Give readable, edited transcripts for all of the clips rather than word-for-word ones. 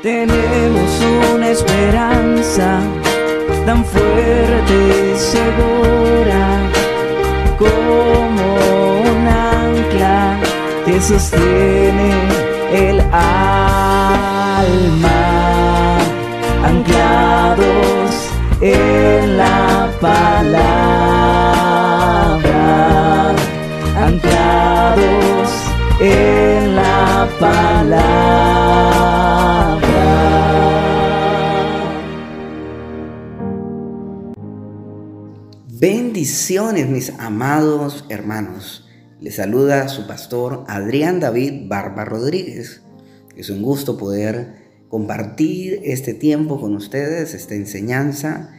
Tenemos una esperanza tan fuerte y segura como un ancla que sostiene el alma, anclados en la palabra, anclados en la palabra. Bendiciones, mis amados hermanos. Les saluda su pastor Adrián David Barba Rodríguez. Es un gusto poder compartir este tiempo con ustedes, esta enseñanza,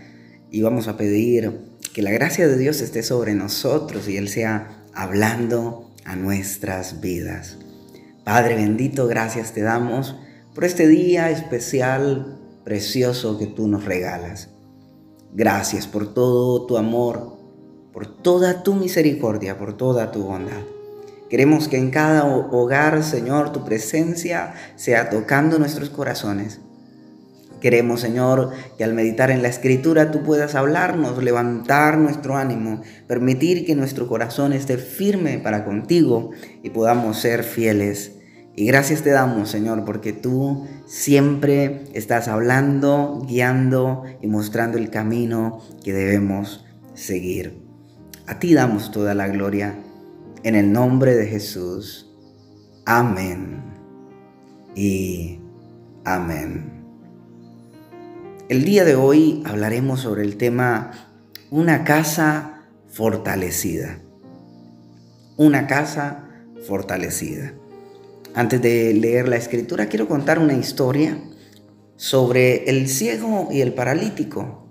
y vamos a pedir que la gracia de Dios esté sobre nosotros y Él sea hablando a nuestras vidas. Padre bendito, gracias te damos por este día especial, precioso que tú nos regalas. Gracias por todo tu amor, por toda tu misericordia, por toda tu bondad. Queremos que en cada hogar, Señor, tu presencia sea tocando nuestros corazones. Queremos, Señor, que al meditar en la Escritura tú puedas hablarnos, levantar nuestro ánimo, permitir que nuestro corazón esté firme para contigo y podamos ser fieles. Y gracias te damos, Señor, porque tú siempre estás hablando, guiando y mostrando el camino que debemos seguir. A ti damos toda la gloria, en el nombre de Jesús. Amén y amén. El día de hoy hablaremos sobre el tema una casa fortalecida. Una casa fortalecida. Antes de leer la Escritura, quiero contar una historia sobre el ciego y el paralítico.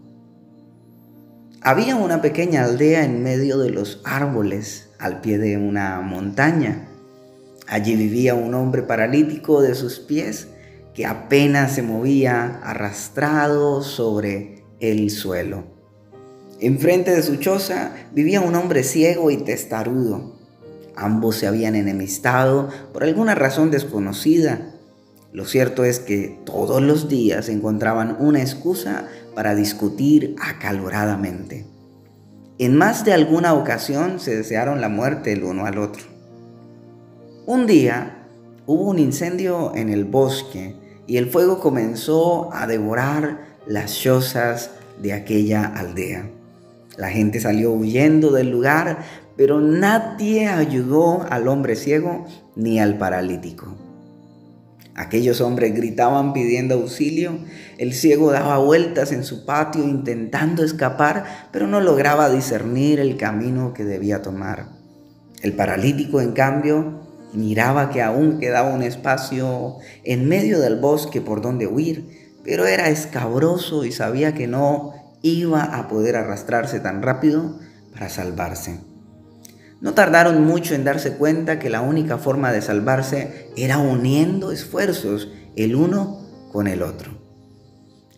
Había una pequeña aldea en medio de los árboles, al pie de una montaña. Allí vivía un hombre paralítico de sus pies que apenas se movía, arrastrado sobre el suelo. Enfrente de su choza vivía un hombre ciego y testarudo. Ambos se habían enemistado por alguna razón desconocida. Lo cierto es que todos los días encontraban una excusa para discutir acaloradamente. En más de alguna ocasión se desearon la muerte el uno al otro. Un día hubo un incendio en el bosque y el fuego comenzó a devorar las chozas de aquella aldea. La gente salió huyendo del lugar, pero nadie ayudó al hombre ciego ni al paralítico. Aquellos hombres gritaban pidiendo auxilio. El ciego daba vueltas en su patio intentando escapar, pero no lograba discernir el camino que debía tomar. El paralítico, en cambio, miraba que aún quedaba un espacio en medio del bosque por donde huir, pero era escabroso y sabía que no iba a poder arrastrarse tan rápido para salvarse. No tardaron mucho en darse cuenta que la única forma de salvarse era uniendo esfuerzos el uno con el otro.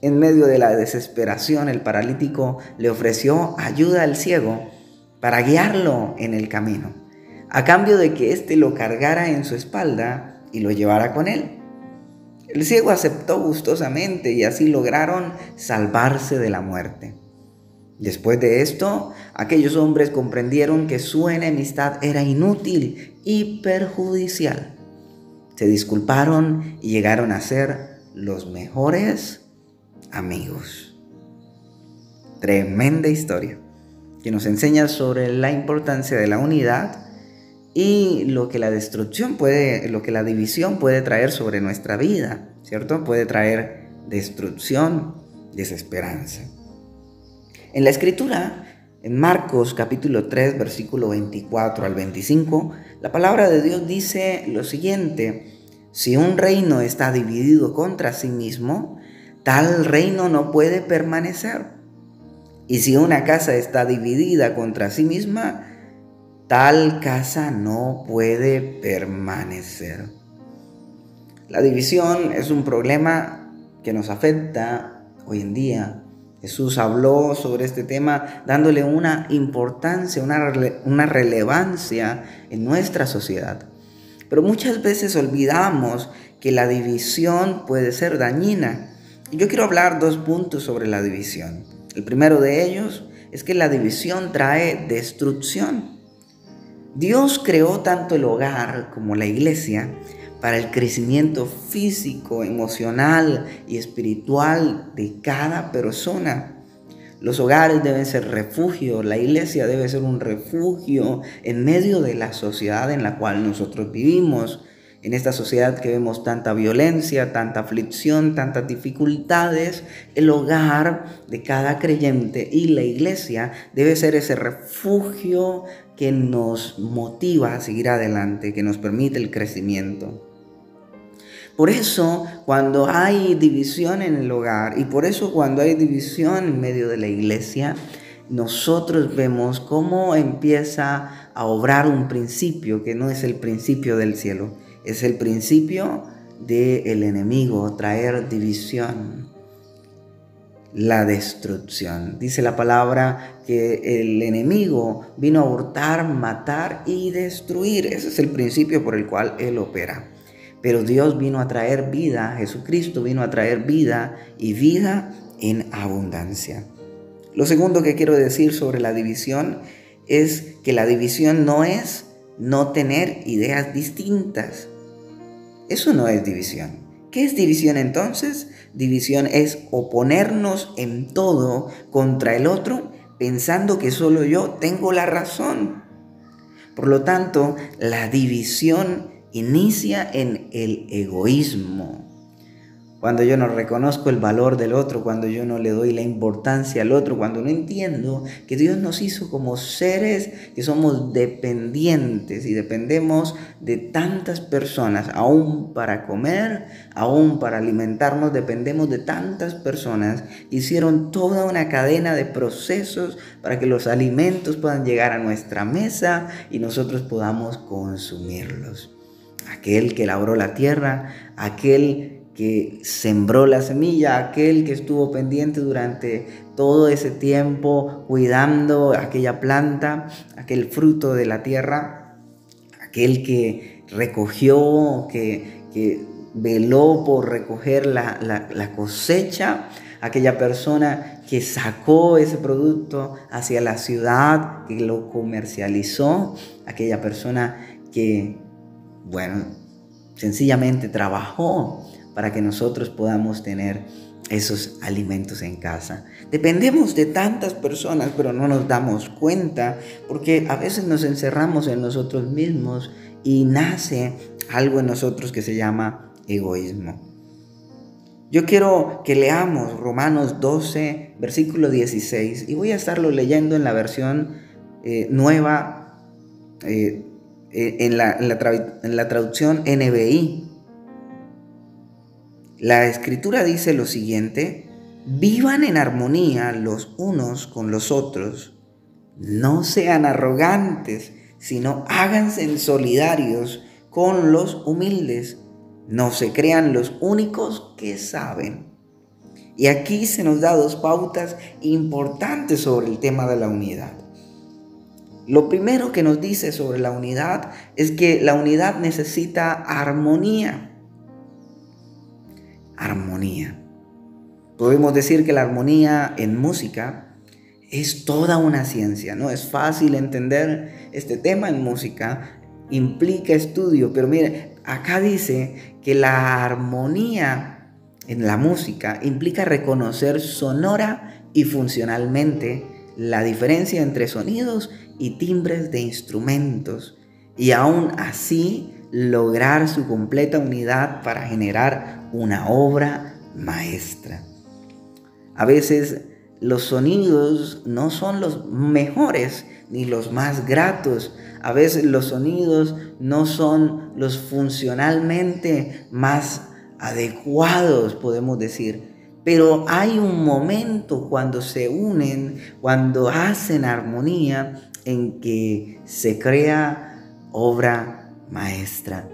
En medio de la desesperación, el paralítico le ofreció ayuda al ciego para guiarlo en el camino, a cambio de que éste lo cargara en su espalda y lo llevara con él. El ciego aceptó gustosamente y así lograron salvarse de la muerte. Después de esto, aquellos hombres comprendieron que su enemistad era inútil y perjudicial. Se disculparon y llegaron a ser los mejores amigos. Tremenda historia que nos enseña sobre la importancia de la unidad y lo que la división puede traer sobre nuestra vida, ¿cierto? Puede traer destrucción, desesperanza. En la Escritura, en Marcos capítulo 3, versículo 24 al 25, la palabra de Dios dice lo siguiente: si un reino está dividido contra sí mismo, tal reino no puede permanecer. Y si una casa está dividida contra sí misma, tal casa no puede permanecer. La división es un problema que nos afecta hoy en día. Jesús habló sobre este tema dándole una importancia, una relevancia en nuestra sociedad. Pero muchas veces olvidamos que la división puede ser dañina. Y yo quiero hablar 2 puntos sobre la división. El primero de ellos es que la división trae destrucción. Dios creó tanto el hogar como la iglesia para el crecimiento físico, emocional y espiritual de cada persona. Los hogares deben ser refugio, la iglesia debe ser un refugio en medio de la sociedad en la cual nosotros vivimos. En esta sociedad que vemos tanta violencia, tanta aflicción, tantas dificultades, el hogar de cada creyente y la iglesia debe ser ese refugio que nos motiva a seguir adelante, que nos permite el crecimiento. Por eso, cuando hay división en el hogar y por eso cuando hay división en medio de la iglesia, nosotros vemos cómo empieza a obrar un principio que no es el principio del cielo, es el principio del enemigo, traer división, la destrucción. Dice la palabra que el enemigo vino a hurtar, matar y destruir. Ese es el principio por el cual él opera. Pero Dios vino a traer vida, Jesucristo vino a traer vida y vida en abundancia. Lo segundo que quiero decir sobre la división es que la división no es no tener ideas distintas. Eso no es división. ¿Qué es división entonces? División es oponernos en todo contra el otro, pensando que solo yo tengo la razón. Por lo tanto, la división inicia en el egoísmo. Cuando yo no reconozco el valor del otro, cuando yo no le doy la importancia al otro, cuando no entiendo que Dios nos hizo como seres que somos dependientes y dependemos de tantas personas, aún para comer, aún para alimentarnos, dependemos de tantas personas que hicieron toda una cadena de procesos para que los alimentos puedan llegar a nuestra mesa y nosotros podamos consumirlos. Aquel que labró la tierra, aquel que sembró la semilla, aquel que estuvo pendiente durante todo ese tiempo cuidando aquella planta, aquel fruto de la tierra, aquel que recogió, que veló por recoger la cosecha, aquella persona que sacó ese producto hacia la ciudad, que lo comercializó, aquella persona que, sencillamente trabajó para que nosotros podamos tener esos alimentos en casa. Dependemos de tantas personas, pero no nos damos cuenta porque a veces nos encerramos en nosotros mismos y nace algo en nosotros que se llama egoísmo. Yo quiero que leamos Romanos 12, versículo 16, y voy a estarlo leyendo en la versión nueva, en la traducción NBI. La escritura dice lo siguiente: vivan en armonía los unos con los otros, no sean arrogantes, sino háganse solidarios con los humildes, no se crean los únicos que saben. Y aquí se nos da 2 pautas importantes sobre el tema de la unidad. Lo primero que nos dice sobre la unidad es que la unidad necesita armonía. Armonía. Podemos decir que la armonía en música es toda una ciencia. No es fácil entender este tema en música, implica estudio, pero mire, acá dice que la armonía en la música implica reconocer sonora y funcionalmente la diferencia entre sonidos y timbres de instrumentos, y aún así lograr su completa unidad para generar una obra maestra. A veces los sonidos no son los mejores ni los más gratos. A veces los sonidos no son los funcionalmente más adecuados, podemos decir. Pero hay un momento cuando se unen, cuando hacen armonía, en que se crea obra maestra.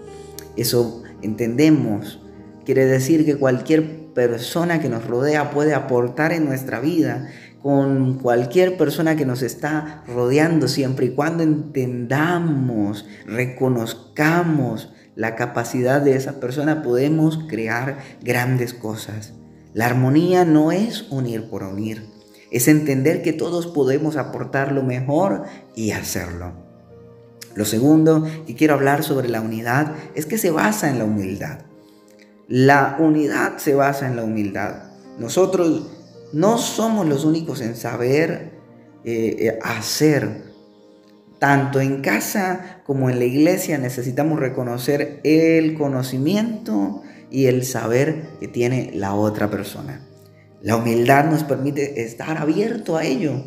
Eso entendemos. Quiere decir que cualquier persona que nos rodea puede aportar en nuestra vida, con cualquier persona que nos está rodeando, siempre y cuando entendamos, reconozcamos la capacidad de esa persona, podemos crear grandes cosas. La armonía no es unir por unir, es entender que todos podemos aportar lo mejor y hacerlo. Lo segundo que quiero hablar sobre la unidad es que se basa en la humildad. La unidad se basa en la humildad. Nosotros no somos los únicos en saber hacer. Tanto en casa como en la iglesia necesitamos reconocer el conocimiento y el saber que tiene la otra persona. La humildad nos permite estar abierto a ello.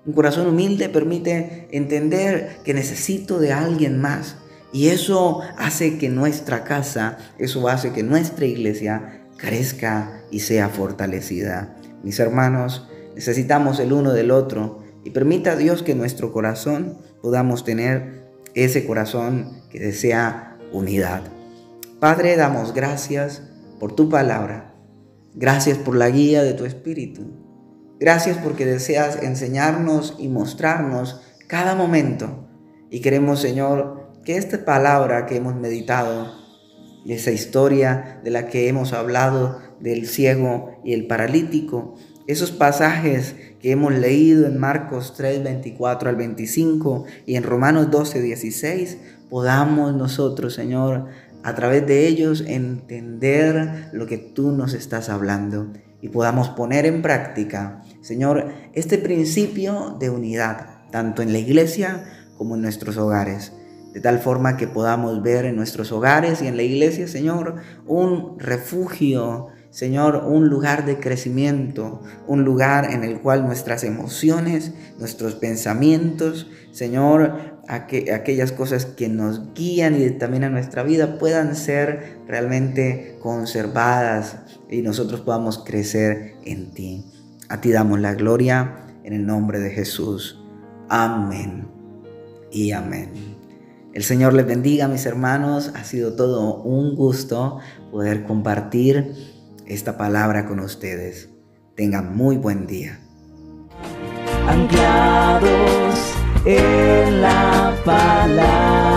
Un corazón humilde permite entender que necesito de alguien más. Y eso hace que nuestra casa, eso hace que nuestra iglesia crezca y sea fortalecida. Mis hermanos, necesitamos el uno del otro y permita a Dios que en nuestro corazón podamos tener ese corazón que desea unidad. Padre, damos gracias por tu palabra. Gracias por la guía de tu Espíritu. Gracias porque deseas enseñarnos y mostrarnos cada momento. Y queremos, Señor, que esta palabra que hemos meditado, esa historia de la que hemos hablado del ciego y el paralítico, esos pasajes que hemos leído en Marcos 3, 24 al 25 y en Romanos 12, 16, podamos nosotros, Señor, a través de ellos entender lo que tú nos estás hablando y podamos poner en práctica, Señor, este principio de unidad, tanto en la iglesia como en nuestros hogares. De tal forma que podamos ver en nuestros hogares y en la iglesia, Señor, un refugio, Señor, un lugar de crecimiento, un lugar en el cual nuestras emociones, nuestros pensamientos, Señor, aquellas cosas que nos guían y también a nuestra vida puedan ser realmente conservadas y nosotros podamos crecer en ti. A ti damos la gloria en el nombre de Jesús. Amén y amén. El Señor les bendiga, mis hermanos. Ha sido todo un gusto poder compartir esta palabra con ustedes. Tengan muy buen día. Anclados en la palabra.